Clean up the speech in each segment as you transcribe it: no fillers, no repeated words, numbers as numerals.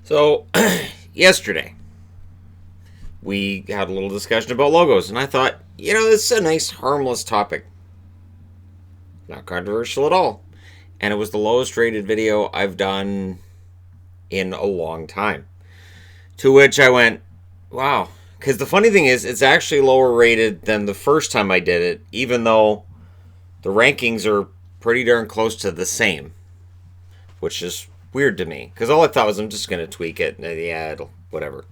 So, yesterday, we had a little discussion about logos, and I thought, this is a nice, harmless topic. Not controversial at all. And it was the lowest rated video I've done in a long time. To which I went, wow. Because the funny thing is, it's actually lower rated than the first time I did it, even though the rankings are pretty darn close to the same. Which is weird to me. Because all I thought was I'm just going to tweak it. Yeah, it'll, whatever.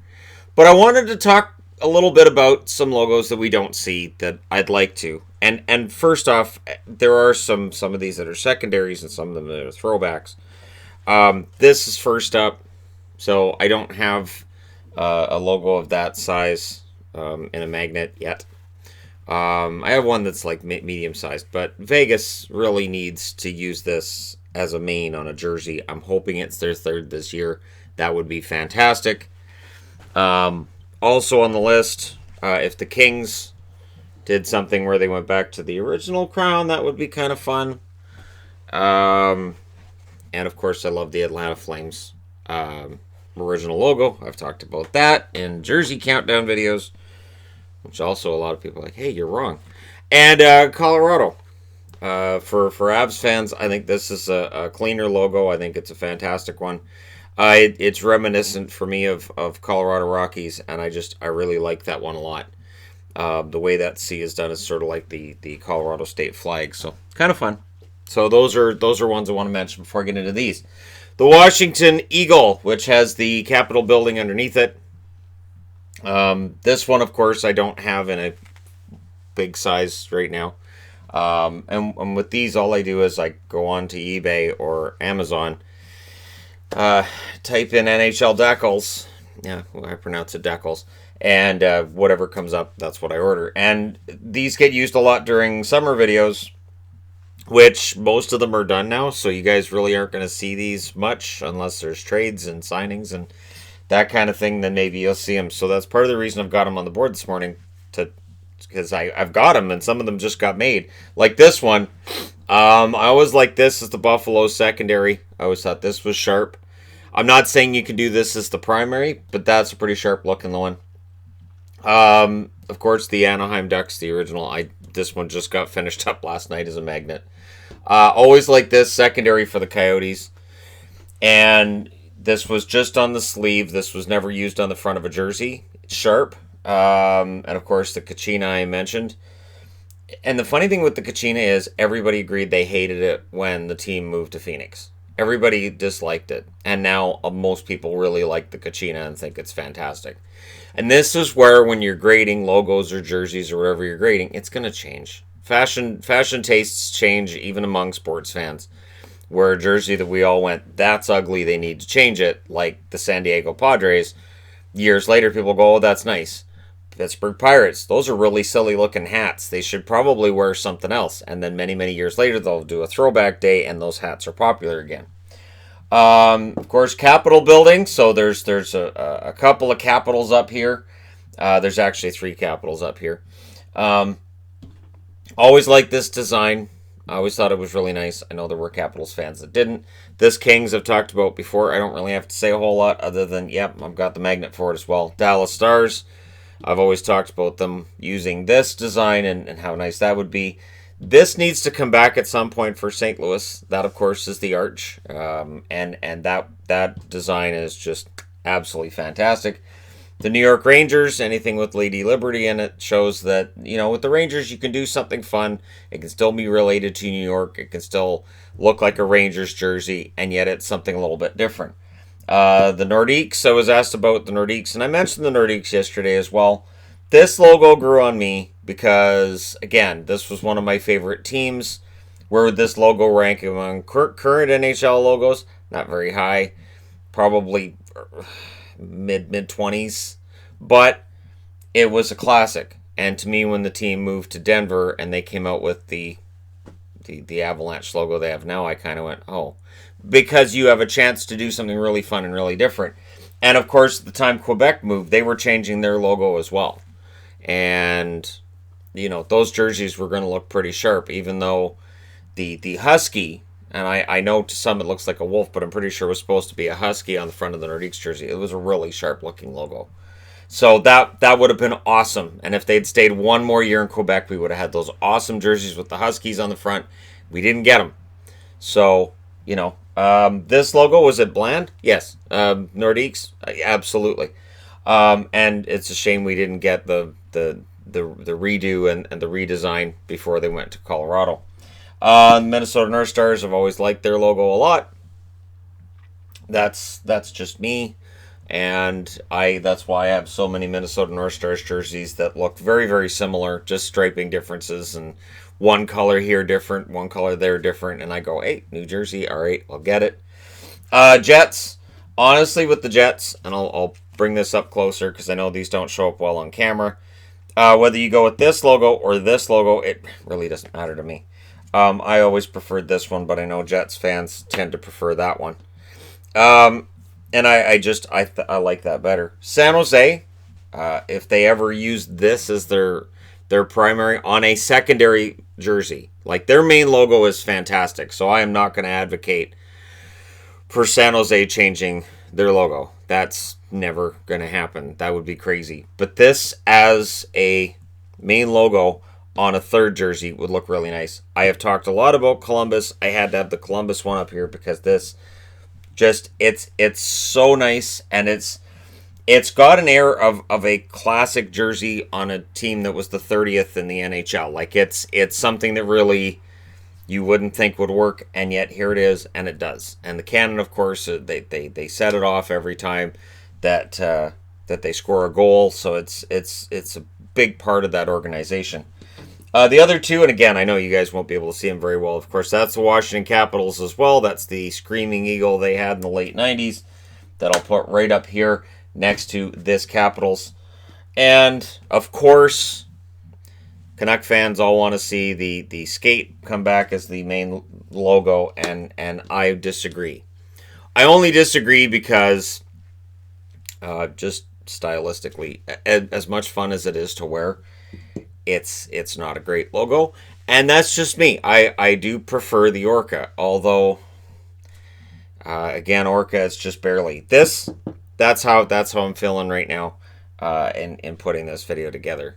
But I wanted to talk a little bit about some logos that we don't see that I'd like to. And first off, there are some of these that are secondaries and some of them that are throwbacks. This is first up, so I don't have a logo of that size in a magnet yet. I have one that's like medium sized, but Vegas really needs to use this as a main on a jersey. I'm hoping it's their third this year. That would be fantastic. Also on the list, if the Kings did something where they went back to the original crown, that would be kind of fun. And of course, I love the Atlanta Flames original logo. I've talked about that in jersey countdown videos, which also a lot of people are like, hey, you're wrong. And Colorado. For Avs fans, I think this is a cleaner logo. I think it's a fantastic one. It's reminiscent for me of Colorado Rockies, and I really like that one a lot. The way that C is done is sort of like the Colorado state flag, so kind of fun. So those are ones I want to mention before I get into these. The Washington Eagle, which has the Capitol building underneath it. This one, of course, I don't have in a big size right now. And with these, all I do is I go on to eBay or Amazon, type in NHL decals. Yeah, well, I pronounce it decals. And whatever comes up, that's what I order. And these get used a lot during summer videos, which most of them are done now. So you guys really aren't going to see these much unless there's trades and signings and that kind of thing. Then maybe you'll see them. So that's part of the reason I've got them on the board this morning, because I've got them and some of them just got made. Like this one. I always like this as the Buffalo secondary. I always thought this was sharp. I'm not saying you can do this as the primary, but that's a pretty sharp looking one. Of course, the Anaheim Ducks, the original. This one just got finished up last night as a magnet. Always like this secondary for the Coyotes. And this was just on the sleeve. This was never used on the front of a jersey. It's sharp. And of course, the Kachina I mentioned. And the funny thing with the Kachina is everybody agreed they hated it when the team moved to Phoenix. Everybody disliked it. And now most people really like the Kachina and think it's fantastic. And this is where when you're grading logos or jerseys or whatever you're grading, it's going to change. Fashion tastes change even among sports fans. Where a jersey that we all went, that's ugly, they need to change it, like the San Diego Padres. Years later, people go, oh, that's nice. Pittsburgh Pirates, those are really silly looking hats. They should probably wear something else. And then many, many years later, they'll do a throwback day and those hats are popular again. Of course, Capitol building. So there's a couple of Capitals up here. There's actually 3 Capitals up here. Always liked this design. I always thought it was really nice. I know there were Capitals fans that didn't. This Kings I've talked about before. I don't really have to say a whole lot other than, yep, I've got the magnet for it as well. Dallas Stars. I've always talked about them using this design and how nice that would be. This needs to come back at some point for St. Louis. That, of course, is the arch. And that design is just absolutely fantastic. The New York Rangers, anything with Lady Liberty in it, shows that, with the Rangers, you can do something fun. It can still be related to New York. It can still look like a Rangers jersey, and yet it's something a little bit different. The Nordiques, I was asked about the Nordiques, and I mentioned the Nordiques yesterday as well. This logo grew on me because, again, this was one of my favorite teams. Where would this logo rank among current NHL logos? Not very high. Probably mid-20s. But it was a classic. And to me, when the team moved to Denver and they came out with the Avalanche logo they have now, I kind of went, oh. Because you have a chance to do something really fun and really different. And, of course, the time Quebec moved, they were changing their logo as well. And, those jerseys were going to look pretty sharp, even though the Husky And I know to some it looks like a wolf, but I'm pretty sure it was supposed to be a husky on the front of the Nordiques jersey. It was a really sharp looking logo. So that would have been awesome. And if they'd stayed one more year in Quebec, we would have had those awesome jerseys with the Huskies on the front. We didn't get them. So, this logo, was it bland? Yes. Nordiques? Absolutely. And it's a shame we didn't get the redo and the redesign before they went to Colorado. Minnesota North Stars, have always liked their logo a lot. That's just me. And that's why I have so many Minnesota North Stars jerseys that look very, very similar, just striping differences and one color here different, one color there different, and I go, hey, New Jersey, all right, I'll get it. Jets, honestly, with the Jets, and I'll bring this up closer because I know these don't show up well on camera. Whether you go with this logo or this logo, it really doesn't matter to me. I always preferred this one, but I know Jets fans tend to prefer that one. And I like that better. San Jose, if they ever use this as their primary on a secondary jersey, like their main logo is fantastic, so I am not going to advocate for San Jose changing their logo. That's never going to happen. That would be crazy. But this as a main logo on a third jersey would look really nice. I have talked a lot about Columbus. I had to have the Columbus one up here because this just it's so nice, and it's got an air of a classic jersey on a team that was the 30th in the NHL. Like it's something that really you wouldn't think would work, and yet here it is, and it does. And the cannon, of course, they set it off every time that they score a goal. So it's a big part of that organization. The other two, and again, I know you guys won't be able to see them very well. Of course, that's the Washington Capitals as well. That's the Screaming Eagle they had in the late 90s that I'll put right up here next to this Capitals. And, of course, Canuck fans all want to see the skate come back as the main logo, and I disagree. I only disagree because just stylistically, as much fun as it is to wear, it's not a great logo, and that's just me. I do prefer the Orca, although again, Orca is just barely this. That's how I'm feeling right now in putting this video together.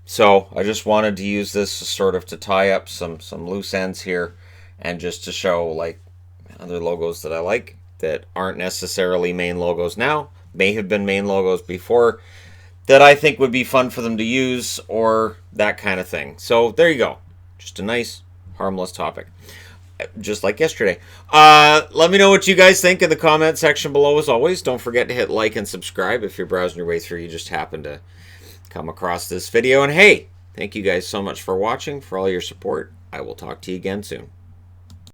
So I just wanted to use this sort of to tie up some loose ends here, and just to show like other logos that I like that aren't necessarily main logos now, may have been main logos before, that I think would be fun for them to use, or that kind of thing. So there you go. Just a nice, harmless topic. Just like yesterday. Let me know what you guys think in the comment section below, as always. Don't forget to hit like and subscribe if you're browsing your way through. You just happen to come across this video. And hey, thank you guys so much for watching, for all your support. I will talk to you again soon.